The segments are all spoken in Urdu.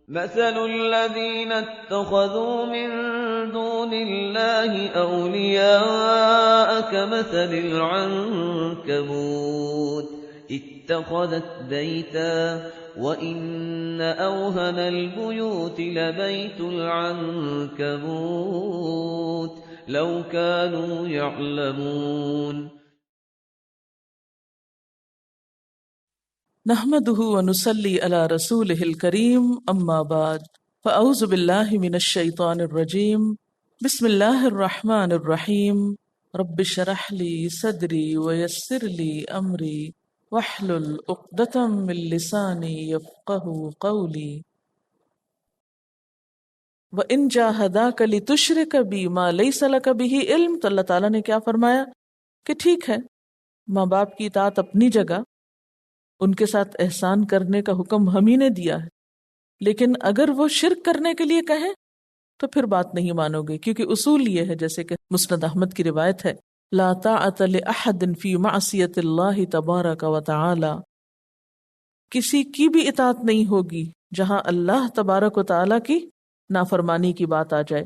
مثل الذين اتخذوا من دون الله أولياء كمثل العنكبوت اتخذت بيتا وإن أوهن البيوت لبيت العنكبوت لو كانوا يعلمون. نحمده ونصلي على رسوله الكريم اما بعد فاعوذ بالله من الشيطان الرجيم بسم الله الرحمن الرحيم رب اشرح لي صدري ويسر لي امري واحلل عقدة من لساني يفقهوا قولي وان جاهداك لتشرك بي ما ليس لك به علم. تو اللہ تعالیٰ نے کیا فرمایا کہ ٹھیک ہے ماں باپ کی اطاعت اپنی جگہ، ان کے ساتھ احسان کرنے کا حکم ہم ہی نے دیا ہے، لیکن اگر وہ شرک کرنے کے لیے کہیں تو پھر بات نہیں مانو گے، کیونکہ اصول یہ ہے جیسے کہ مسند احمد کی روایت ہے لا طاعت لأحد فی معصیت اللہ تبارک و تعالی، کسی کی بھی اطاعت نہیں ہوگی جہاں اللہ تبارک و تعالی کی نافرمانی کی بات آ جائے.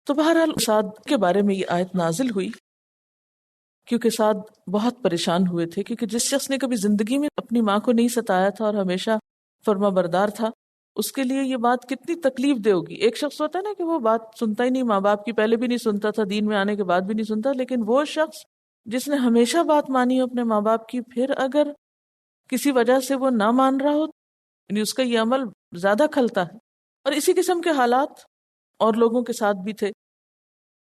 تو بہرحال سعد کے بارے میں یہ آیت نازل ہوئی کیونکہ سعد بہت پریشان ہوئے تھے، کیونکہ جس شخص نے کبھی زندگی میں اپنی ماں کو نہیں ستایا تھا اور ہمیشہ فرما بردار تھا، اس کے لیے یہ بات کتنی تکلیف دہ ہوگی. ایک شخص ہوتا ہے نا کہ وہ بات سنتا ہی نہیں، ماں باپ کی پہلے بھی نہیں سنتا تھا، دین میں آنے کے بعد بھی نہیں سنتا، لیکن وہ شخص جس نے ہمیشہ بات مانی ہو اپنے ماں باپ کی، پھر اگر کسی وجہ سے وہ نہ مان رہا ہو یعنی اس کا یہ عمل زیادہ کھلتا ہے. اور اسی قسم کے حالات اور لوگوں کے ساتھ بھی تھے.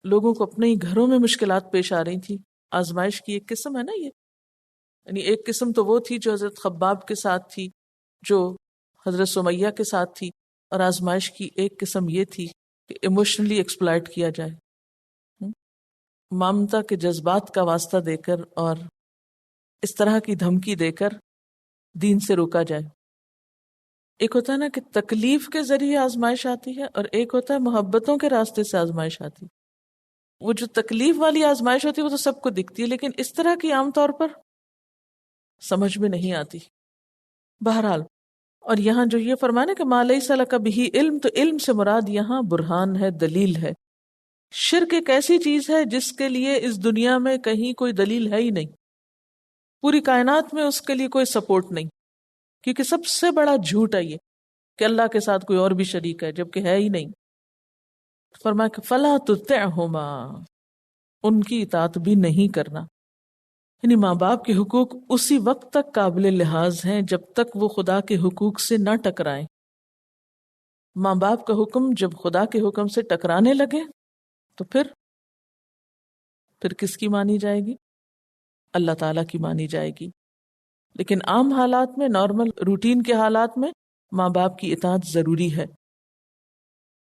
لوگوں کو اپنے ہی گھروں میں مشکلات پیش آ رہی تھی. آزمائش کی ایک قسم ہے نا یہ، یعنی ایک قسم تو وہ تھی جو حضرت خباب کے ساتھ تھی، جو حضرت سمیہ کے ساتھ تھی، اور آزمائش کی ایک قسم یہ تھی کہ ایموشنلی ایکسپلائٹ کیا جائے، ممتا کے جذبات کا واسطہ دے کر اور اس طرح کی دھمکی دے کر دین سے روکا جائے. ایک ہوتا ہے نا کہ تکلیف کے ذریعے آزمائش آتی ہے، اور ایک ہوتا ہے محبتوں کے راستے سے آزمائش آتی ہے. وہ جو تکلیف والی آزمائش ہوتی ہے وہ تو سب کو دکھتی ہے، لیکن اس طرح کی عام طور پر سمجھ میں نہیں آتی. بہرحال اور یہاں جو یہ فرمانا کہ ما لیس لک بہ علم، تو علم سے مراد یہاں برہان ہے، دلیل ہے. شرک ایک ایسی چیز ہے جس کے لیے اس دنیا میں کہیں کوئی دلیل ہے ہی نہیں، پوری کائنات میں اس کے لیے کوئی سپورٹ نہیں، کیونکہ سب سے بڑا جھوٹ ہے یہ کہ اللہ کے ساتھ کوئی اور بھی شریک ہے جبکہ ہے ہی نہیں. فرمایا کہ فلا تطعہما، ان کی اطاعت بھی نہیں کرنا. یعنی ماں باپ کے حقوق اسی وقت تک قابل لحاظ ہیں جب تک وہ خدا کے حقوق سے نہ ٹکرائیں. ماں باپ کا حکم جب خدا کے حکم سے ٹکرانے لگے تو پھر کس کی مانی جائے گی؟ اللہ تعالیٰ کی مانی جائے گی. لیکن عام حالات میں، نارمل روٹین کے حالات میں ماں باپ کی اطاعت ضروری ہے.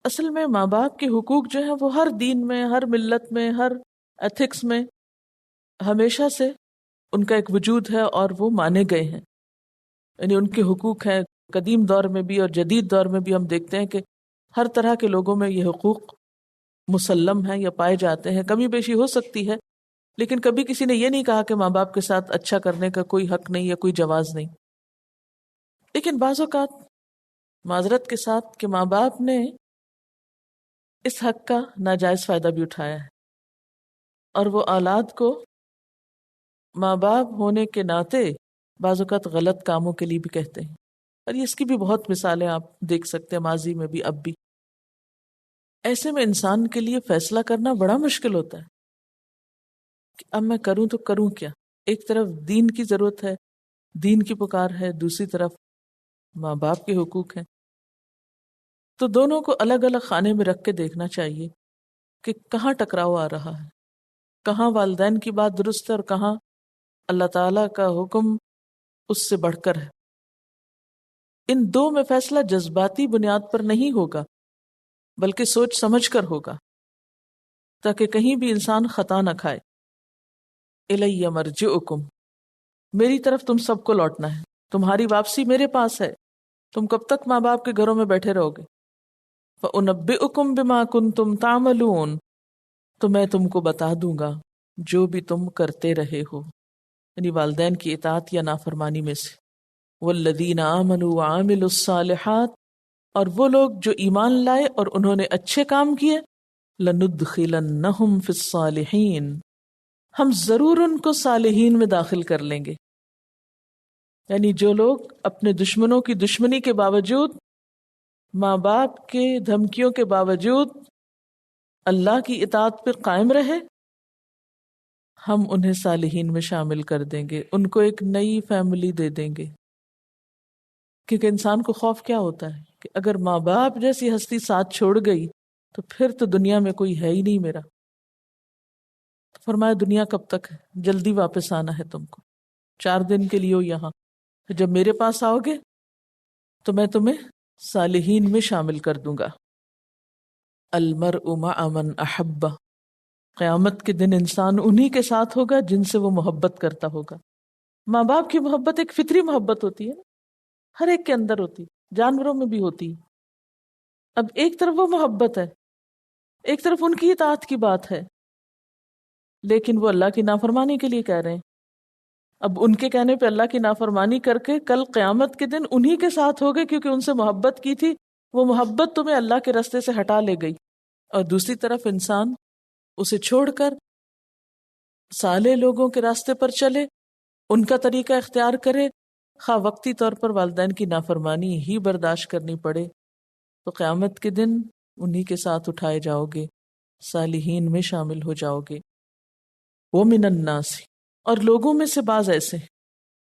اصل میں ماں باپ کے حقوق جو ہیں وہ ہر دین میں، ہر ملت میں، ہر ایتھکس میں ہمیشہ سے ان کا ایک وجود ہے اور وہ مانے گئے ہیں. یعنی ان کے حقوق ہیں قدیم دور میں بھی اور جدید دور میں بھی. ہم دیکھتے ہیں کہ ہر طرح کے لوگوں میں یہ حقوق مسلم ہیں یا پائے جاتے ہیں. کمی بیشی ہو سکتی ہے، لیکن کبھی کسی نے یہ نہیں کہا کہ ماں باپ کے ساتھ اچھا کرنے کا کوئی حق نہیں یا کوئی جواز نہیں. لیکن بعض اوقات معذرت کے ساتھ کہ ماں باپ نے اس حق کا ناجائز فائدہ بھی اٹھایا ہے، اور وہ اولاد کو ماں باپ ہونے کے ناطے بعض اوقات غلط کاموں کے لیے بھی کہتے ہیں. اور اس کی بھی بہت مثالیں آپ دیکھ سکتے ہیں، ماضی میں بھی اب بھی. ایسے میں انسان کے لیے فیصلہ کرنا بڑا مشکل ہوتا ہے کہ اب میں کروں تو کروں کیا. ایک طرف دین کی ضرورت ہے، دین کی پکار ہے، دوسری طرف ماں باپ کے حقوق ہیں. تو دونوں کو الگ الگ خانے میں رکھ کے دیکھنا چاہیے کہ کہاں ٹکراؤ آ رہا ہے، کہاں والدین کی بات درست ہے اور کہاں اللہ تعالیٰ کا حکم اس سے بڑھ کر ہے. ان دو میں فیصلہ جذباتی بنیاد پر نہیں ہوگا بلکہ سوچ سمجھ کر ہوگا، تاکہ کہیں بھی انسان خطا نہ کھائے. الی مرجعکم، میری طرف تم سب کو لوٹنا ہے، تمہاری واپسی میرے پاس ہے. تم کب تک ماں باپ کے گھروں میں بیٹھے رہو گے؟ فَأُنَبِّئُكُم بِمَا كُنتُمْ تَعْمَلُونَ، تو میں تم کو بتا دوں گا جو بھی تم کرتے رہے ہو. یعنی والدین کی اطاعت یا نافرمانی میں سے والذین آمنوا وعملوا الصالحات، اور وہ لوگ جو ایمان لائے اور انہوں نے اچھے کام کیے، لندخلنہم فی الصالحین، ہم ضرور ان کو صالحین میں داخل کر لیں گے. یعنی جو لوگ اپنے دشمنوں کی دشمنی کے باوجود، ماں باپ کے دھمکیوں کے باوجود اللہ کی اطاعت پہ قائم رہے، ہم انہیں صالحین میں شامل کر دیں گے، ان کو ایک نئی فیملی دے دیں گے. کیونکہ انسان کو خوف کیا ہوتا ہے کہ اگر ماں باپ جیسی ہستی ساتھ چھوڑ گئی تو پھر تو دنیا میں کوئی ہے ہی نہیں میرا. فرمایا دنیا کب تک ہے، جلدی واپس آنا ہے تم کو، 4 دن کے لیے ہو یہاں، جب میرے پاس آؤ گے تو میں تمہیں صالحین میں شامل کر دوں گا. المرء مع من احب، قیامت کے دن انسان انہی کے ساتھ ہوگا جن سے وہ محبت کرتا ہوگا. ماں باپ کی محبت ایک فطری محبت ہوتی ہے نا، ہر ایک کے اندر ہوتی، جانوروں میں بھی ہوتی. اب ایک طرف وہ محبت ہے، ایک طرف ان کی اطاعت کی بات ہے، لیکن وہ اللہ کی نافرمانی کے لیے کہہ رہے ہیں. اب ان کے کہنے پہ اللہ کی نافرمانی کر کے کل قیامت کے دن انہی کے ساتھ ہوگے کیونکہ ان سے محبت کی تھی، وہ محبت تمہیں اللہ کے راستے سے ہٹا لے گئی. اور دوسری طرف انسان اسے چھوڑ کر صالح لوگوں کے راستے پر چلے، ان کا طریقہ اختیار کرے، خواہ وقتی طور پر والدین کی نافرمانی ہی برداشت کرنی پڑے، تو قیامت کے دن انہی کے ساتھ اٹھائے جاؤ گے، صالحین میں شامل ہو جاؤ گے. وَمِنَ النَّاسِ، اور لوگوں میں سے بعض ایسے،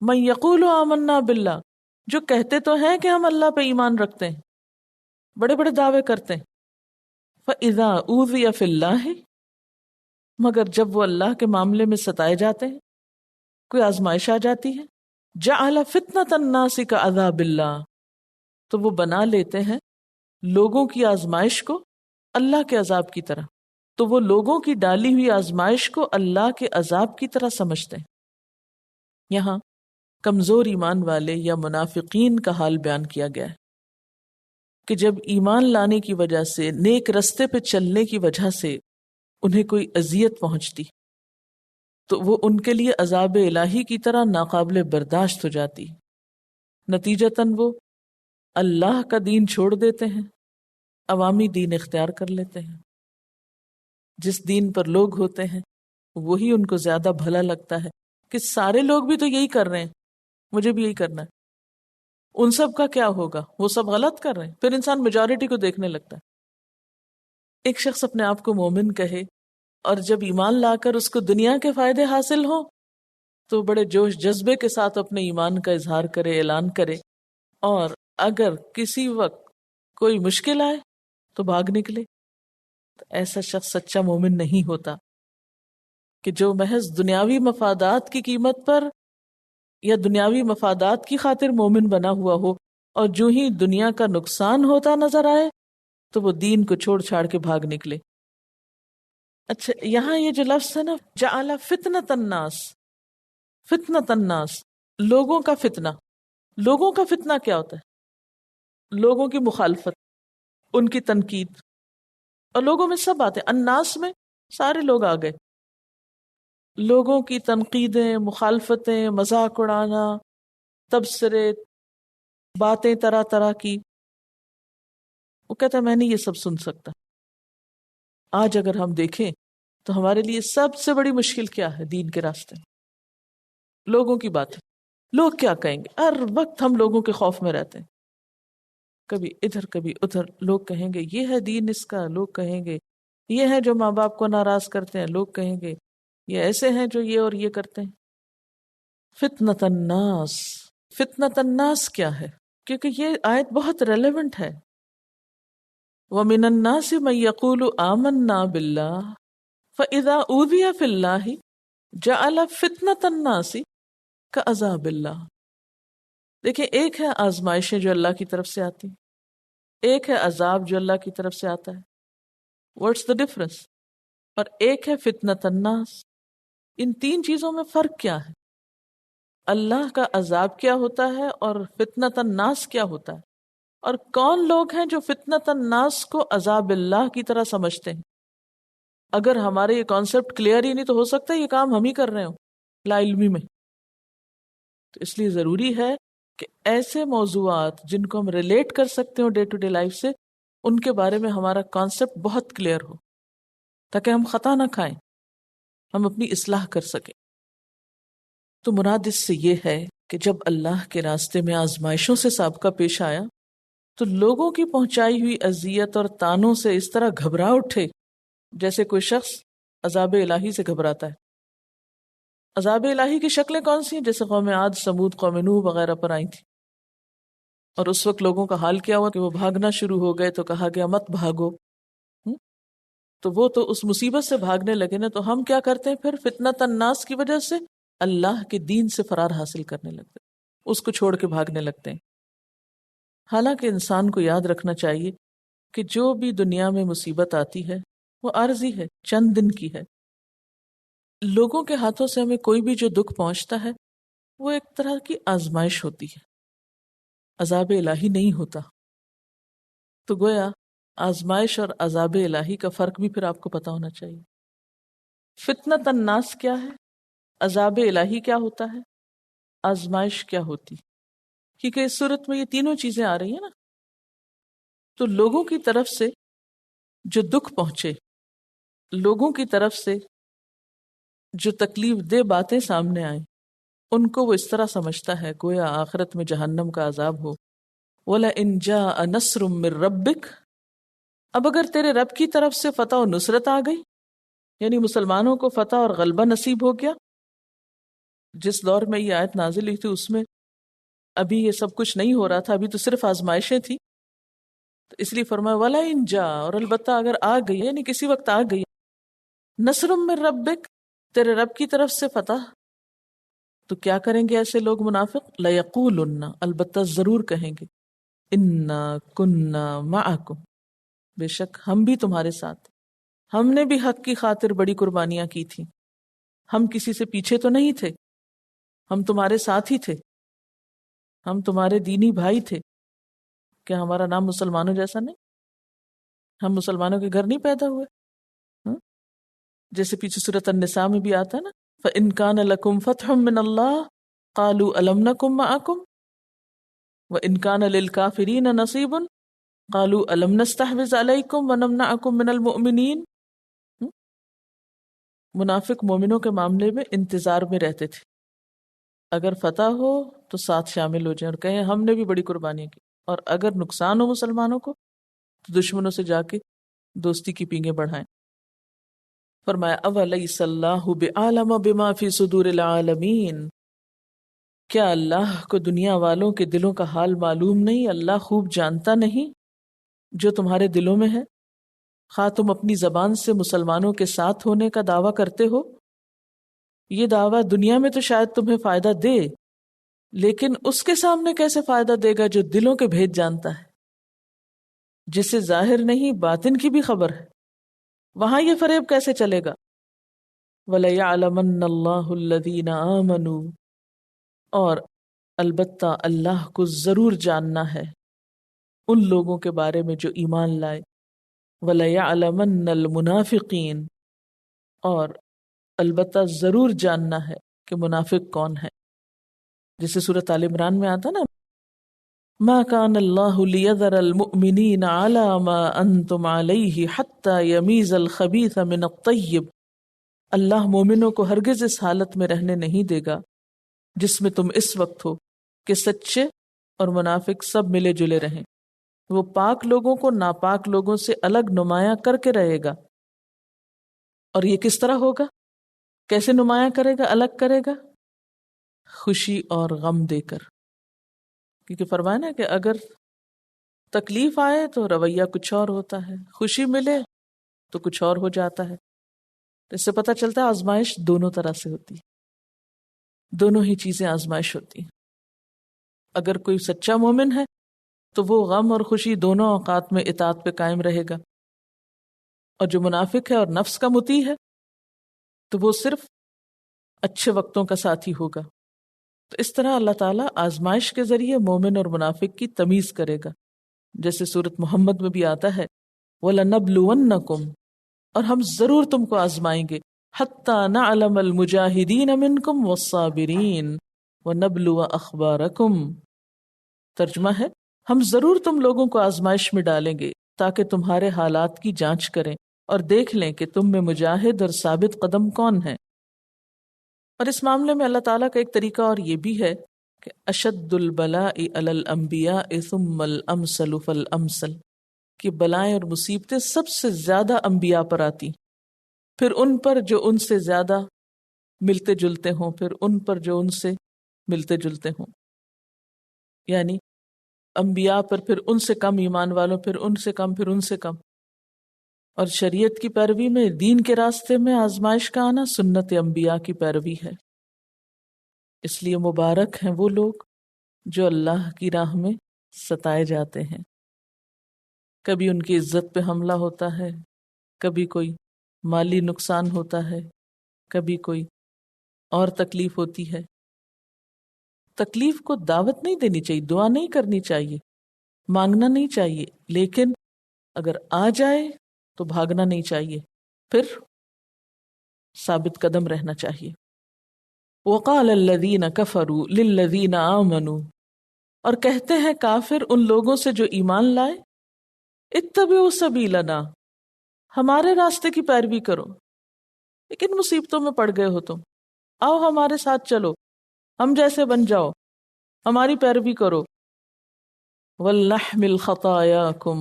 مَن یقول آمنا باللہ، جو کہتے تو ہیں کہ ہم اللہ پہ ایمان رکھتے ہیں، بڑے بڑے دعوے کرتے ہیں، فَإِذَا أُوذِيَ فِي اللَّهِ، مگر جب وہ اللہ کے معاملے میں ستائے جاتے ہیں، کوئی آزمائش آ جاتی ہے، جعل فتنة الناس كعذاب اللہ، تو وہ بنا لیتے ہیں لوگوں کی آزمائش کو اللہ کے عذاب کی طرح. تو وہ لوگوں کی ڈالی ہوئی آزمائش کو اللہ کے عذاب کی طرح سمجھتے ہیں. یہاں کمزور ایمان والے یا منافقین کا حال بیان کیا گیا ہے کہ جب ایمان لانے کی وجہ سے، نیک رستے پہ چلنے کی وجہ سے انہیں کوئی اذیت پہنچتی تو وہ ان کے لیے عذاب الہی کی طرح ناقابل برداشت ہو جاتی. نتیجتاً وہ اللہ کا دین چھوڑ دیتے ہیں، عوامی دین اختیار کر لیتے ہیں. جس دین پر لوگ ہوتے ہیں وہی ان کو زیادہ بھلا لگتا ہے کہ سارے لوگ بھی تو یہی کر رہے ہیں، مجھے بھی یہی کرنا ہے. ان سب کا کیا ہوگا، وہ سب غلط کر رہے ہیں، پھر انسان میجورٹی کو دیکھنے لگتا ہے. ایک شخص اپنے آپ کو مومن کہے اور جب ایمان لا کر اس کو دنیا کے فائدے حاصل ہوں تو بڑے جوش جذبے کے ساتھ اپنے ایمان کا اظہار کرے، اعلان کرے، اور اگر کسی وقت کوئی مشکل آئے تو بھاگ نکلے. تو ایسا شخص سچا مومن نہیں ہوتا کہ جو محض دنیاوی مفادات کی قیمت پر یا دنیاوی مفادات کی خاطر مومن بنا ہوا ہو، اور جو ہی دنیا کا نقصان ہوتا نظر آئے تو وہ دین کو چھوڑ چھاڑ کے بھاگ نکلے. اچھا، یہاں یہ جو لفظ ہے نا، جعل فتنۃ الناس، فتنۃ الناس، لوگوں کا فتنہ. لوگوں کا فتنہ کیا ہوتا ہے؟ لوگوں کی مخالفت، ان کی تنقید. اور لوگوں میں سب آتے ہیں، الناس میں سارے لوگ آ گئے. لوگوں کی تنقیدیں، مخالفتیں، مذاق اڑانا، تبصرے، باتیں طرح طرح کی. وہ کہتا ہے میں نہیں یہ سب سن سکتا. آج اگر ہم دیکھیں تو ہمارے لیے سب سے بڑی مشکل کیا ہے دین کے راستے؟ لوگوں کی باتیں. لوگ کیا کہیں گے، ہر وقت ہم لوگوں کے خوف میں رہتے ہیں. کبھی ادھر کبھی ادھر، لوگ کہیں گے یہ ہے دین اس کا، لوگ کہیں گے یہ ہے جو ماں باپ کو ناراض کرتے ہیں، لوگ کہیں گے یہ ایسے ہیں جو یہ اور یہ کرتے ہیں. فتنۃ الناس، فتنۃ الناس کیا ہے؟ کیونکہ یہ آیت بہت ریلیونٹ ہے. وَمِنَ النَّاسِ مَن يَقُولُ آمَنَّا بِاللَّهِ فَإِذَا أُوذِيَ فِي اللَّهِ جَعَلَ فِتْنَةَ النَّاسِ كَعَذَابِ اللَّهِ. دیکھیں، ایک ہے آزمائشیں جو اللہ کی طرف سے آتی، ایک ہے عذاب جو اللہ کی طرف سے آتا ہے. What's the difference؟ اور ایک ہے فتنۃ الناس. ان تین چیزوں میں فرق کیا ہے؟ اللہ کا عذاب کیا ہوتا ہے اور فتنۃ الناس کیا ہوتا ہے؟ اور کون لوگ ہیں جو فتنۃ الناس کو عذاب اللہ کی طرح سمجھتے ہیں؟ اگر ہمارے یہ کانسیپٹ کلیئر ہی نہیں تو ہو سکتا ہے یہ کام ہم ہی کر رہے ہوں لا علمی میں. تو اس لیے ضروری ہے کہ ایسے موضوعات جن کو ہم ریلیٹ کر سکتے ہو ڈے ٹو ڈے لائف سے، ان کے بارے میں ہمارا کانسیپٹ بہت کلیئر ہو، تاکہ ہم خطا نہ کھائیں، ہم اپنی اصلاح کر سکیں۔ تو مراد اس سے یہ ہے کہ جب اللہ کے راستے میں آزمائشوں سے سابقہ پیش آیا تو لوگوں کی پہنچائی ہوئی اذیت اور تانوں سے اس طرح گھبرا اٹھے جیسے کوئی شخص عذاب الہی سے گھبراتا ہے۔ عذاب الہی کی شکلیں کون سی ہیں؟ جیسے قوم عاد، سمود، قوم نوح وغیرہ پر آئی تھی، اور اس وقت لوگوں کا حال کیا ہوا کہ وہ بھاگنا شروع ہو گئے، تو کہا گیا مت بھاگو۔ تو وہ تو اس مصیبت سے بھاگنے لگے نا، تو ہم کیا کرتے ہیں پھر؟ فتنۃ الناس کی وجہ سے اللہ کے دین سے فرار حاصل کرنے لگتے ہیں، اس کو چھوڑ کے بھاگنے لگتے ہیں۔ حالانکہ انسان کو یاد رکھنا چاہیے کہ جو بھی دنیا میں مصیبت آتی ہے وہ عارضی ہے، چند دن کی ہے۔ لوگوں کے ہاتھوں سے ہمیں کوئی بھی جو دکھ پہنچتا ہے وہ ایک طرح کی آزمائش ہوتی ہے، عذاب الہی نہیں ہوتا۔ تو گویا آزمائش اور عذاب الہی کا فرق بھی پھر آپ کو پتا ہونا چاہیے۔ فتنۃ الناس کیا ہے، عذاب الہی کیا ہوتا ہے، آزمائش کیا ہوتی، کیونکہ اس صورت میں یہ تینوں چیزیں آ رہی ہیں نا۔ تو لوگوں کی طرف سے جو دکھ پہنچے، لوگوں کی طرف سے جو تکلیف دہ باتیں سامنے آئیں، ان کو وہ اس طرح سمجھتا ہے گویا آخرت میں جہنم کا عذاب ہو۔ وَلَئِن جَاءَ نَصْرٌ مِّن رَبِّكَ، اب اگر تیرے رب کی طرف سے فتح و نصرت آ گئی، یعنی مسلمانوں کو فتح اور غلبہ نصیب ہو گیا۔ جس دور میں یہ آیت نازل ہوئی تھی اس میں ابھی یہ سب کچھ نہیں ہو رہا تھا، ابھی تو صرف آزمائشیں تھی، تو اس لیے فرمایا وَلَئِن جَاءَ، اور البتہ اگر آ گئی، یعنی کسی وقت آ گئی، نصر من ربک، تیرے رب کی طرف سے فتح، تو کیا کریں گے ایسے لوگ منافق؟ لَيَقُولُنَّ، البتہ ضرور کہیں گے، اِنَّا كُنَّا مَعَكُمْ، بے شک ہم بھی تمہارے ساتھ، ہم نے بھی حق کی خاطر بڑی قربانیاں کی تھیں، ہم کسی سے پیچھے تو نہیں تھے، ہم تمہارے ساتھ ہی تھے، ہم تمہارے دینی بھائی تھے۔ کیا ہمارا نام مسلمانوں جیسا نہیں؟ ہم مسلمانوں کے گھر نہیں پیدا ہوئے؟ جیسے پیچھے سورۃ النساء میں بھی آتا ہے نا، فَإِن كَانَ لَكُمْ فَتْحٌ مِّنَ اللَّهِ قَالُوا أَلَمْ نَكُن مَّعَكُمْ وَإِن كَانَ لِلْكَافِرِينَ نَصِيبٌ قَالُوا أَلَمْ نَسْتَحْوِذْ عَلَيْكُمْ وَنَمْنَعْكُمْ مِنَ الْمُؤْمِنِينَ۔ منافق مومنوں کے معاملے میں انتظار میں رہتے تھے، اگر فتح ہو تو ساتھ شامل ہو جائیں اور کہیں ہم نے بھی بڑی قربانیاں کی، اور اگر نقصان ہو مسلمانوں کو تو دشمنوں سے جا کے دوستی کی پینگیں بڑھائیں۔ فرمایا اولیس اللہ بعالم بما فی صدور العالمین، کیا اللہ کو دنیا والوں کے دلوں کا حال معلوم نہیں؟ اللہ خوب جانتا نہیں جو تمہارے دلوں میں ہے؟ خواہ تم اپنی زبان سے مسلمانوں کے ساتھ ہونے کا دعویٰ کرتے ہو، یہ دعویٰ دنیا میں تو شاید تمہیں فائدہ دے، لیکن اس کے سامنے کیسے فائدہ دے گا جو دلوں کے بھید جانتا ہے، جسے ظاہر نہیں باطن کی بھی خبر ہے، وہاں یہ فریب کیسے چلے گا؟ وَلَيَعْلَمَنَّ اللَّهُ الَّذِينَ آمَنُوا، اور البتہ اللہ کو ضرور جاننا ہے ان لوگوں کے بارے میں جو ایمان لائے، وَلَيَعْلَمَنَّ الْمُنَافِقِينَ، اور البتہ ضرور جاننا ہے کہ منافق کون ہے۔ جیسے سورۃ آل عمران میں آتا نا، ما كان اللہ لیذر المؤمنین علی ما انتم علیہ حتی یمیز الخبیث من الطیب، اللہ مومنوں کو ہرگز اس حالت میں رہنے نہیں دے گا جس میں تم اس وقت ہو کہ سچے اور منافق سب ملے جلے رہیں، وہ پاک لوگوں کو ناپاک لوگوں سے الگ نمایاں کر کے رہے گا۔ اور یہ کس طرح ہوگا؟ کیسے نمایاں کرے گا، الگ کرے گا؟ خوشی اور غم دے کر، کیونکہ فرمایا نا کہ اگر تکلیف آئے تو رویہ کچھ اور ہوتا ہے، خوشی ملے تو کچھ اور ہو جاتا ہے۔ اس سے پتہ چلتا ہے آزمائش دونوں طرح سے ہوتی ہے، دونوں ہی چیزیں آزمائش ہوتی ہیں۔ اگر کوئی سچا مومن ہے تو وہ غم اور خوشی دونوں اوقات میں اطاعت پہ قائم رہے گا، اور جو منافق ہے اور نفس کا مطیع ہے تو وہ صرف اچھے وقتوں کا ساتھی ہوگا۔ تو اس طرح اللہ تعالیٰ آزمائش کے ذریعے مومن اور منافق کی تمیز کرے گا، جیسے سورۃ محمد میں بھی آتا ہے وَلَنَبْلُوَنَّكُمْ، اور ہم ضرور تم کو آزمائیں گے، حَتَّى نَعْلَمَ الْمُجَاهِدِينَ مِنْكُمْ وَالصَّابِرِينَ وَنَبْلُوَ أَخْبَارَكُمْ، ترجمہ ہے ہم ضرور تم لوگوں کو آزمائش میں ڈالیں گے تاکہ تمہارے حالات کی جانچ کریں اور دیکھ لیں کہ تم میں مجاہد اور ثابت قدم کون ہے۔ اور اس معاملے میں اللہ تعالیٰ کا ایک طریقہ اور یہ بھی ہے کہ اشد البلاء علی الانبیاء ثم الامثل فالامثل، کہ بلائیں اور مصیبتیں سب سے زیادہ انبیاء پر آتی، پھر ان پر جو ان سے زیادہ ملتے جلتے ہوں، پھر ان پر جو ان سے ملتے جلتے ہوں، یعنی انبیاء پر پھر ان سے کم ایمان والوں، پھر ان سے کم، پھر ان سے کم۔ اور شریعت کی پیروی میں، دین کے راستے میں آزمائش کا آنا سنت انبیاء کی پیروی ہے۔ اس لیے مبارک ہیں وہ لوگ جو اللہ کی راہ میں ستائے جاتے ہیں۔ کبھی ان کی عزت پہ حملہ ہوتا ہے، کبھی کوئی مالی نقصان ہوتا ہے، کبھی کوئی اور تکلیف ہوتی ہے۔ تکلیف کو دعوت نہیں دینی چاہیے، دعا نہیں کرنی چاہیے، مانگنا نہیں چاہیے، لیکن اگر آ جائے تو بھاگنا نہیں چاہیے، پھر ثابت قدم رہنا چاہیے۔ وقال الذین کفروا للذین آمنوا، اور کہتے ہیں کافر ان لوگوں سے جو ایمان لائے، اتبعوا سبیلنا، ہمارے راستے کی پیروی کرو، لیکن مصیبتوں میں پڑ گئے ہو تم، آؤ ہمارے ساتھ چلو، ہم جیسے بن جاؤ، ہماری پیروی کرو۔ وَلْنَحْمِلْ خَطَايَاكُمْ،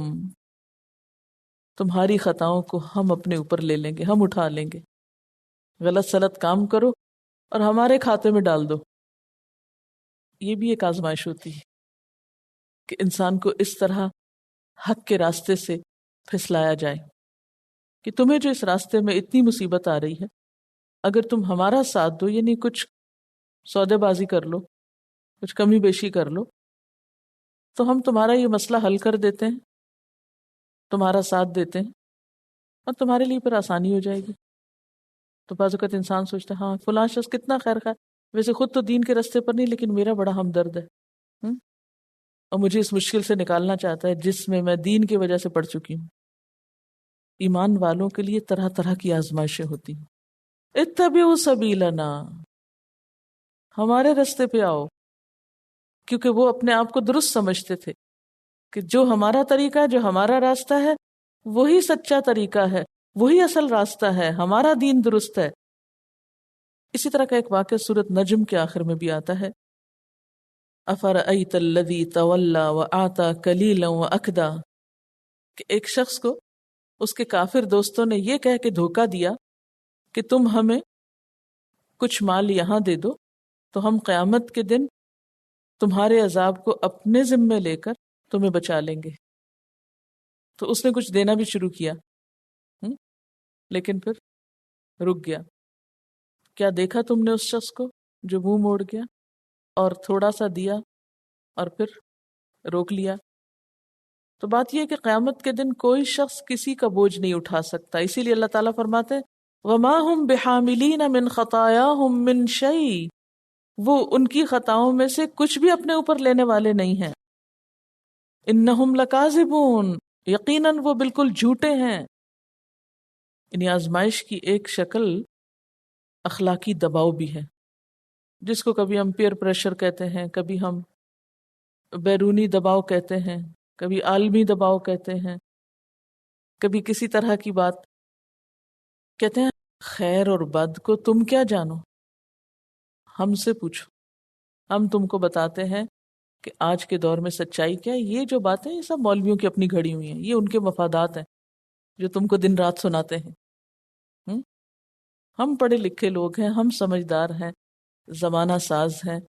تمہاری خطاؤں کو ہم اپنے اوپر لے لیں گے، ہم اٹھا لیں گے۔ غلط سلط کام کرو اور ہمارے کھاتے میں ڈال دو۔ یہ بھی ایک آزمائش ہوتی ہے کہ انسان کو اس طرح حق کے راستے سے پھسلایا جائے کہ تمہیں جو اس راستے میں اتنی مصیبت آ رہی ہے، اگر تم ہمارا ساتھ دو، یعنی کچھ سودے بازی کر لو، کچھ کمی بیشی کر لو، تو ہم تمہارا یہ مسئلہ حل کر دیتے ہیں، تمہارا ساتھ دیتے ہیں، اور تمہارے لیے پھر آسانی ہو جائے گی۔ تو بعض اوقات انسان سوچتا ہے ہاں فلاں شخص کتنا خیر خواہ، ویسے خود تو دین کے راستے پر نہیں، لیکن میرا بڑا ہمدرد ہے، اور مجھے اس مشکل سے نکالنا چاہتا ہے جس میں دین کی وجہ سے پڑ چکی ہوں۔ ایمان والوں کے لیے طرح طرح کی آزمائشیں ہوتی ہیں۔ اتبعوا سبیلنا، ہمارے راستے پہ آؤ، کیونکہ وہ اپنے آپ کو درست سمجھتے تھے کہ جو ہمارا طریقہ ہے، جو ہمارا راستہ ہے، وہی سچا طریقہ ہے، وہی اصل راستہ ہے، ہمارا دین درست ہے۔ اسی طرح کا ایک واقعہ سورۃ نجم کے آخر میں بھی آتا ہے، افرأیت الذی تولی وآتی کلیلا واکدا، کہ ایک شخص کو اس کے کافر دوستوں نے یہ کہہ کے دھوکہ دیا کہ تم ہمیں کچھ مال یہاں دے دو تو ہم قیامت کے دن تمہارے عذاب کو اپنے ذمے لے کر تمہیں بچا لیں گے۔ تو اس نے کچھ دینا بھی شروع کیا، لیکن پھر رک گیا۔ کیا دیکھا تم نے اس شخص کو جو منہ موڑ گیا اور تھوڑا سا دیا اور پھر روک لیا؟ تو بات یہ ہے کہ قیامت کے دن کوئی شخص کسی کا بوجھ نہیں اٹھا سکتا، اسی لیے اللہ تعالیٰ فرماتے ہیں وَمَا هُمْ بِحَامِلِينَ مِنْ خَطَايَاهُمْ مِنْ شَيْءٍ، وہ ان کی خطاؤں میں سے کچھ بھی اپنے اوپر لینے والے نہیں ہیں۔ إِنَّهُمْ لَكَاذِبُونَ، یقیناً وہ بالکل جھوٹے ہیں۔ یعنی آزمائش کی ایک شکل اخلاقی دباؤ بھی ہے، جس کو کبھی ہم پیئر پریشر کہتے ہیں، کبھی ہم بیرونی دباؤ کہتے ہیں، کبھی عالمی دباؤ کہتے ہیں، کبھی کسی طرح کی بات کہتے ہیں۔ خیر اور بد کو تم کیا جانو، ہم سے پوچھو، ہم تم کو بتاتے ہیں کہ آج کے دور میں سچائی کیا ہے۔ یہ جو باتیں یہ سب مولویوں کی اپنی گھڑی ہوئی ہیں، یہ ان کے مفادات ہیں جو تم کو دن رات سناتے ہیں۔ ہم پڑھے لکھے لوگ ہیں، ہم سمجھدار ہیں، زمانہ ساز ہیں،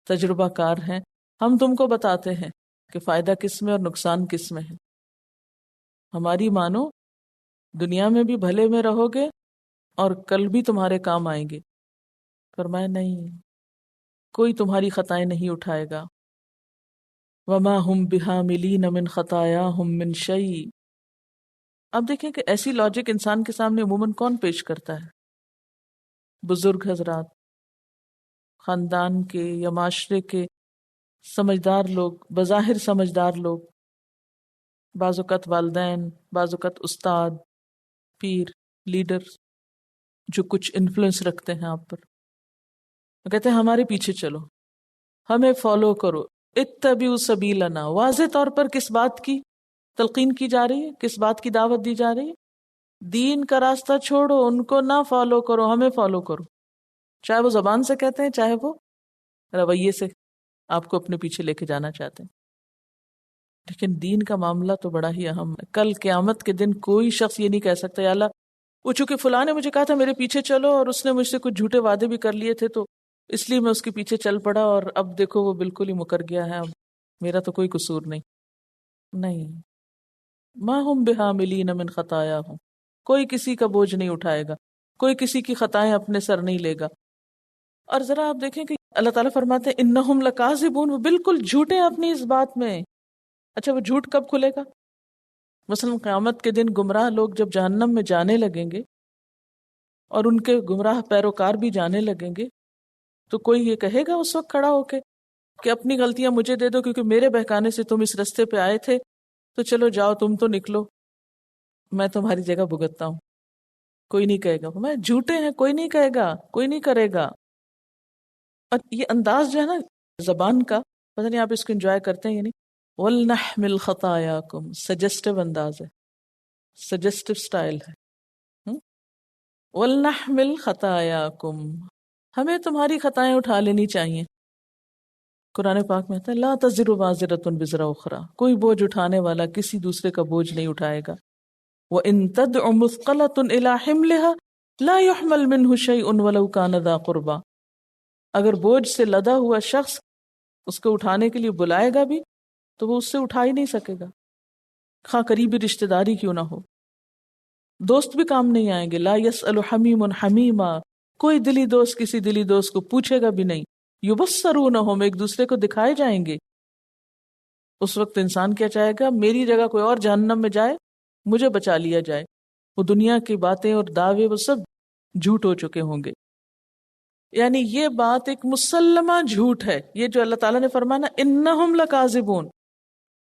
تجربہ کار ہیں، ہم تم کو بتاتے ہیں کہ فائدہ کس میں اور نقصان کس میں ہے۔ ہماری مانو، دنیا میں بھی بھلے میں رہو گے اور کل بھی تمہارے کام آئیں گے۔ فرمایا نہیں، کوئی تمہاری خطائیں نہیں اٹھائے گا۔ وَمَا هُمْ بِحَامِلِينَ مِنْ خَطَايَاهُمْ مِنْ شَيْءٍ۔ اب دیکھیں کہ ایسی لاجک انسان کے سامنے عموماً کون پیش کرتا ہے؟ بزرگ حضرات، خاندان کے یا معاشرے کے سمجھدار لوگ، بظاہر سمجھدار لوگ، بعض اوقات والدین، بعض اوقات استاد، پیر، لیڈر، جو کچھ انفلوئنس رکھتے ہیں آپ پر، وہ کہتے ہیں ہمارے پیچھے چلو، ہمیں فالو کرو، اتبعوا سبیلنا، واضح طور پر کس بات کی تلقین کی جا رہی ہے، کس بات کی دعوت دی جا رہی ہے؟ دین کا راستہ چھوڑو، ان کو نہ فالو کرو، ہمیں فالو کرو، چاہے وہ زبان سے کہتے ہیں چاہے وہ رویے سے آپ کو اپنے پیچھے لے کے جانا چاہتے ہیں۔ لیکن دین کا معاملہ تو بڑا ہی اہم ہے۔ کل قیامت کے دن کوئی شخص یہ نہیں کہہ سکتا یا اللہ وہ چونکہ فلاں نے مجھے کہا تھا میرے پیچھے چلو، اور اس نے مجھ سے کچھ جھوٹے وعدے بھی کر لیے تھے تو اس لیے میں اس کے پیچھے چل پڑا، اور اب دیکھو وہ بالکل ہی مکر گیا ہے، اب میرا تو کوئی قصور نہیں۔ نہیں، ما ہم بحاملین من خطایاہم، کوئی کسی کا بوجھ نہیں اٹھائے گا، کوئی کسی کی خطائیں اپنے سر نہیں لے گا۔ اور ذرا آپ دیکھیں کہ اللہ تعالیٰ فرماتے ہیں انہم لکاذبون، وہ بالکل جھوٹے ہیں اپنی اس بات میں۔ اچھا وہ جھوٹ کب کھلے گا؟ مثلا قیامت کے دن گمراہ لوگ جب جہنم میں جانے لگیں گے اور ان کے گمراہ پیروکار بھی جانے لگیں گے، تو کوئی یہ کہے گا اس وقت کھڑا ہو کے کہ اپنی غلطیاں مجھے دے دو کیونکہ میرے بہکانے سے تم اس رستے پہ آئے تھے، تو چلو جاؤ تم تو نکلو، میں تمہاری جگہ بھگتتا ہوں؟ کوئی نہیں کہے گا، میں جھوٹے ہیں، کوئی نہیں کہے گا، کوئی نہیں کرے گا۔ اور یہ انداز جو ہے نا زبان کا، پتہ نہیں آپ اس کو انجوائے کرتے ہیں یا نہیں، وَلْنَحْمِلْ خَطَايَاكُمْ، سجسٹیو انداز ہے، سجسٹیو سٹائل ہے۔ وَلْنَحْمِلْ خَطَايَاكُمْ، ہمیں تمہاری خطائیں اٹھا لینی چاہیے۔ قرآن پاک میں آتا ہے لا تزر وازرۃ وزر اخری، کوئی بوجھ اٹھانے والا کسی دوسرے کا بوجھ نہیں اٹھائے گا۔ وَإِن تَدْعُ مُثْقَلَةٌ إِلَىٰ حِمْلِهَا لَا يُحْمَلْ مِنْهُ شَيْءٌ وَلَوْ كَانَ ذَا قُرْبَىٰ، اگر بوجھ سے لدا ہوا شخص اس کو اٹھانے کے لیے بلائے گا بھی تو وہ اس سے اٹھا ہی نہیں سکے گا، خواہ قریبی رشتہ داری کیوں نہ ہو۔ دوست بھی کام نہیں آئیں گے، لا يسأل حمیم حمیما، کوئی دلی دوست کسی دلی دوست کو پوچھے گا بھی نہیں۔ یبصرونہم، ایک دوسرے کو دکھائے جائیں گے۔ اس وقت انسان کیا چاہے گا؟ میری جگہ کوئی اور جہنم میں جائے، مجھے بچا لیا جائے۔ وہ دنیا کی باتیں اور دعوے وہ سب جھوٹ ہو چکے ہوں گے۔ یعنی یہ بات ایک مسلمہ جھوٹ ہے، یہ جو اللہ تعالیٰ نے فرمانا انہم لکاذبون،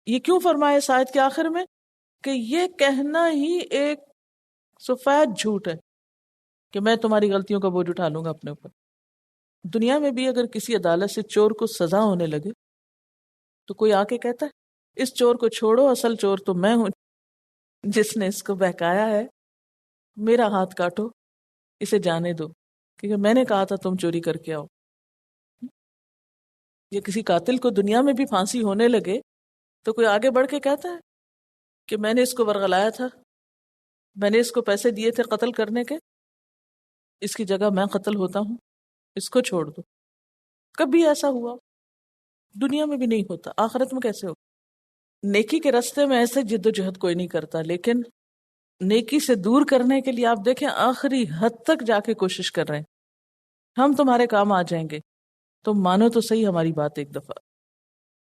یہ کیوں فرمایا اس آیت کے آخر میں کہ یہ کہنا ہی ایک سفید جھوٹ ہے کہ میں تمہاری غلطیوں کا بوجھ اٹھا لوں گا اپنے اوپر۔ دنیا میں بھی اگر کسی عدالت سے چور کو سزا ہونے لگے تو کوئی آ کے کہتا ہے اس چور کو چھوڑو، اصل چور تو میں ہوں جس نے اس کو بہکایا ہے، میرا ہاتھ کاٹو، اسے جانے دو کیونکہ میں نے کہا تھا تم چوری کر کے آؤ۔ یا کسی قاتل کو دنیا میں بھی پھانسی ہونے لگے تو کوئی آگے بڑھ کے کہتا ہے کہ میں نے اس کو ورغلایا تھا، میں نے اس کو پیسے دیے تھے قتل کرنے کے، اس کی جگہ میں قتل ہوتا ہوں، اس کو چھوڑ دو۔ کبھی ایسا ہوا؟ دنیا میں بھی نہیں ہوتا، آخرت میں کیسے ہو؟ نیکی کے راستے میں ایسے جد و جہد کوئی نہیں کرتا، لیکن نیکی سے دور کرنے کے لیے آپ دیکھیں آخری حد تک جا کے کوشش کر رہے ہیں ہم تمہارے کام آ جائیں گے، تم مانو تو صحیح ہماری بات ایک دفعہ۔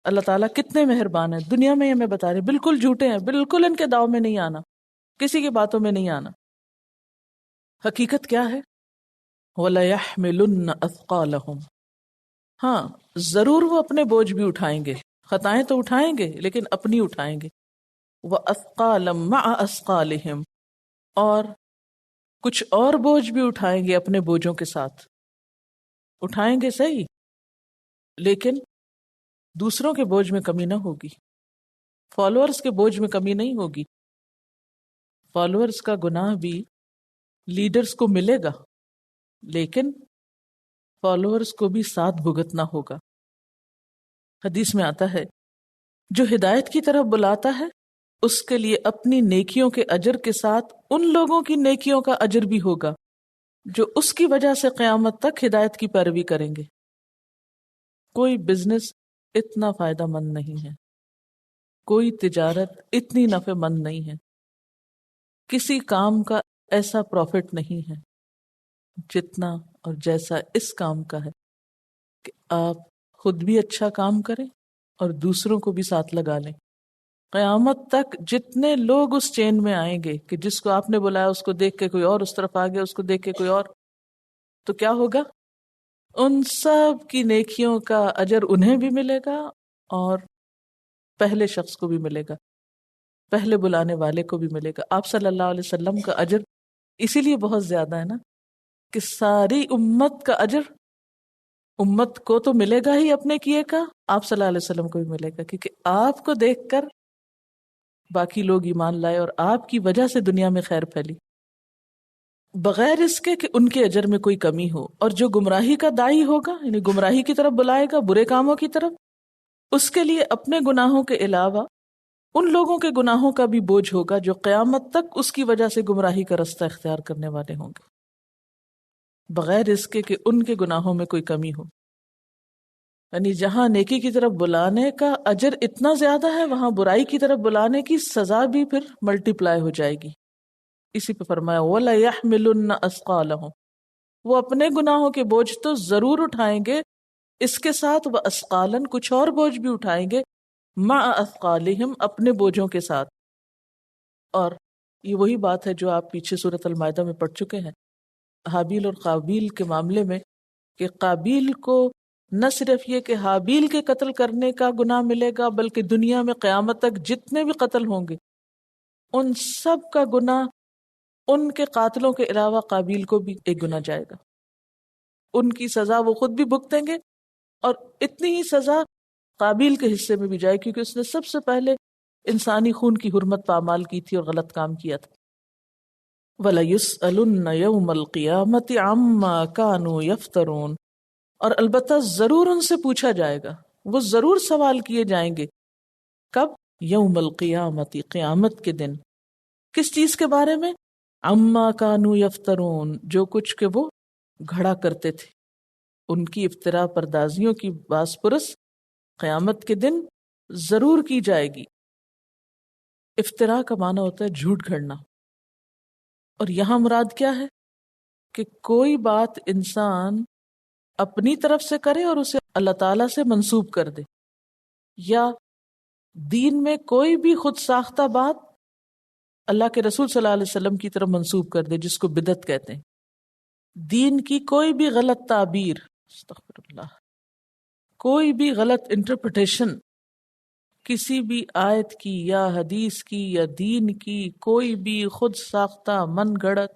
اللہ تعالیٰ کتنے مہربان ہیں، دنیا میں ہمیں بتا رہے بالکل جھوٹے ہیں، بالکل ان کے داؤ میں نہیں آنا، کسی کی باتوں میں نہیں آنا۔ حقیقت کیا ہے؟ وَلَيَحْمِلُنَّ أَثْقَالَهُمْ، ہاں ضرور وہ اپنے بوجھ بھی اٹھائیں گے، خطائیں تو اٹھائیں گے لیکن اپنی اٹھائیں گے۔ وَأَثْقَالًا مَعَ أَثْقَالِهِمْ، اور کچھ اور بوجھ بھی اٹھائیں گے اپنے بوجھوں کے ساتھ، اٹھائیں گے صحیح لیکن دوسروں کے بوجھ میں کمی نہ ہوگی، فالوورز کے بوجھ میں کمی نہیں ہوگی۔ فالوورز کا گناہ بھی لیڈرز کو ملے گا لیکن فالوورز کو بھی ساتھ بھگتنا ہوگا۔ حدیث میں آتا ہے جو ہدایت کی طرف بلاتا ہے اس کے لیے اپنی نیکیوں کے اجر کے ساتھ ان لوگوں کی نیکیوں کا اجر بھی ہوگا جو اس کی وجہ سے قیامت تک ہدایت کی پیروی کریں گے۔ کوئی بزنس اتنا فائدہ مند نہیں ہے، کوئی تجارت اتنی نفع مند نہیں ہے، کسی کام کا ایسا پروفٹ نہیں ہے جتنا اور جیسا اس کام کا ہے کہ آپ خود بھی اچھا کام کریں اور دوسروں کو بھی ساتھ لگا لیں۔ قیامت تک جتنے لوگ اس چین میں آئیں گے کہ جس کو آپ نے بلایا اس کو دیکھ کے کوئی اور اس طرف آ گیا، اس کو دیکھ کے کوئی اور، تو کیا ہوگا؟ ان سب کی نیکیوں کا اجر انہیں بھی ملے گا اور پہلے شخص کو بھی ملے گا، پہلے بلانے والے کو بھی ملے گا۔ آپ صلی اللہ علیہ وسلم کا اجر اسی لیے بہت زیادہ ہے نا کہ ساری امت کا اجر امت کو تو ملے گا ہی اپنے کیے کا، آپ صلی اللہ علیہ وسلم کو بھی ملے گا، کیونکہ آپ کو دیکھ کر باقی لوگ ایمان لائے اور آپ کی وجہ سے دنیا میں خیر پھیلی، بغیر اس کے کہ ان کے اجر میں کوئی کمی ہو۔ اور جو گمراہی کا داعی ہوگا، یعنی گمراہی کی طرف بلائے گا، برے کاموں کی طرف، اس کے لیے اپنے گناہوں کے علاوہ ان لوگوں کے گناہوں کا بھی بوجھ ہوگا جو قیامت تک اس کی وجہ سے گمراہی کا رستہ اختیار کرنے والے ہوں گے، بغیر اس کے کہ ان کے گناہوں میں کوئی کمی ہو۔ یعنی جہاں نیکی کی طرف بلانے کا اجر اتنا زیادہ ہے، وہاں برائی کی طرف بلانے کی سزا بھی پھر ملٹی پلائی ہو جائے گی۔ اسی پہ فرمایا وَلَيَحْمِلُنَّ أَثْقَالَهُمْ، وہ اپنے گناہوں کے بوجھ تو ضرور اٹھائیں گے، اس کے ساتھ وَأَثْقَالًا، کچھ اور بوجھ بھی اٹھائیں گے، مَعَ أَثْقَالِهِمْ، اپنے بوجھوں کے ساتھ۔ اور یہ وہی بات ہے جو آپ پیچھے سورۃ المائدہ میں پڑھ چکے ہیں، حابیل اور قابیل کے معاملے میں، کہ قابیل کو نہ صرف یہ کہ حابیل کے قتل کرنے کا گناہ ملے گا، بلکہ دنیا میں قیامت تک جتنے بھی قتل ہوں گے ان سب کا گناہ ان کے قاتلوں کے علاوہ قابیل کو بھی ایک گناہ جائے گا، ان کی سزا وہ خود بھی بھگتیں گے، اور اتنی ہی سزا قابیل کے حصے میں بھی جائے، کیونکہ اس نے سب سے پہلے انسانی خون کی حرمت پامال کی تھی اور غلط کام کیا تھا۔ وَلَيُسْأَلُنَّ يَوْمَ الْقِيَامَةِ عَمَّا كَانُوا يَفْتَرُونَ، اور البتہ ضرور ان سے پوچھا جائے گا، وہ ضرور سوال کیے جائیں گے۔ کب؟ یوم القیامت، قیامت کے دن۔ کس چیز کے بارے میں؟ عما کانوا یفترون، جو کچھ کہ وہ گھڑا کرتے تھے، ان کی افترا پردازیوں کی باس پرس قیامت کے دن ضرور کی جائے گی۔ افترا کا معنی ہوتا ہے جھوٹ گھڑنا، اور یہاں مراد کیا ہے کہ کوئی بات انسان اپنی طرف سے کرے اور اسے اللہ تعالیٰ سے منسوب کر دے، یا دین میں کوئی بھی خود ساختہ بات اللہ کے رسول صلی اللہ علیہ وسلم کی طرف منسوب کر دے، جس کو بدعت کہتے ہیں۔ دین کی کوئی بھی غلط تعبیر، استغفر اللہ، کوئی بھی غلط انٹرپریٹیشن کسی بھی آیت کی یا حدیث کی یا دین کی، کوئی بھی خود ساختہ من گھڑت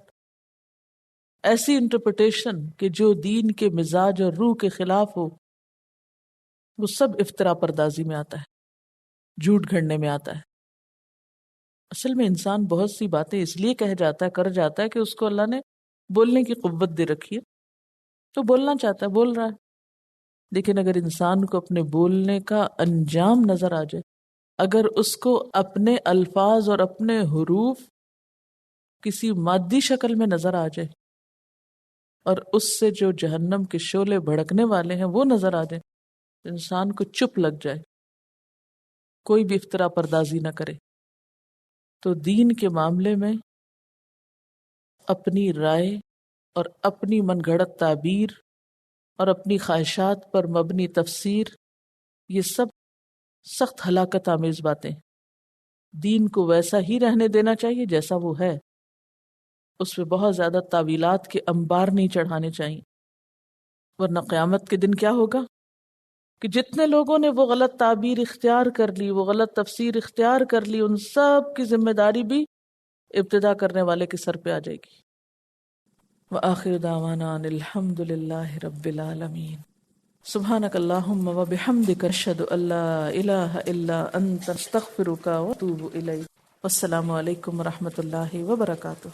ایسی انٹرپریٹیشن کہ جو دین کے مزاج اور روح کے خلاف ہو، وہ سب افترا پردازی میں آتا ہے، جھوٹ گھڑنے میں آتا ہے۔ اصل میں انسان بہت سی باتیں اس لیے کہہ جاتا ہے، کر جاتا ہے کہ اس کو اللہ نے بولنے کی قوت دے رکھی ہے، تو بولنا چاہتا ہے، بول رہا ہے۔ لیکن اگر انسان کو اپنے بولنے کا انجام نظر آ جائے، اگر اس کو اپنے الفاظ اور اپنے حروف کسی مادی شکل میں نظر آ جائے، اور اس سے جو جہنم کے شعلے بھڑکنے والے ہیں وہ نظر آ جائے، انسان کو چپ لگ جائے، کوئی بھی افترا پردازی نہ کرے، تو دین کے معاملے میں اپنی رائے اور اپنی من گھڑت تعبیر اور اپنی خواہشات پر مبنی تفسیر، یہ سب سخت ہلاکت آمیز باتیں۔ دین کو ویسا ہی رہنے دینا چاہیے جیسا وہ ہے، اس پہ بہت زیادہ تعویلات کے انبار نہیں چڑھانے چاہیے، ورنہ قیامت کے دن کیا ہوگا کہ جتنے لوگوں نے وہ غلط تعبیر اختیار کر لی، وہ غلط تفسیر اختیار کر لی، ان سب کی ذمہ داری بھی ابتدا کرنے والے کے سر پہ آ جائے گی۔ وآخر دعوانا ان الحمد للہ رب العالمین۔ سبحانک اللہم وبحمدک، اشہد ان لا الہ الا انت، استغفرک واتوب الیک۔ والسلام علیکم ورحمۃ اللہ وبرکاتہ۔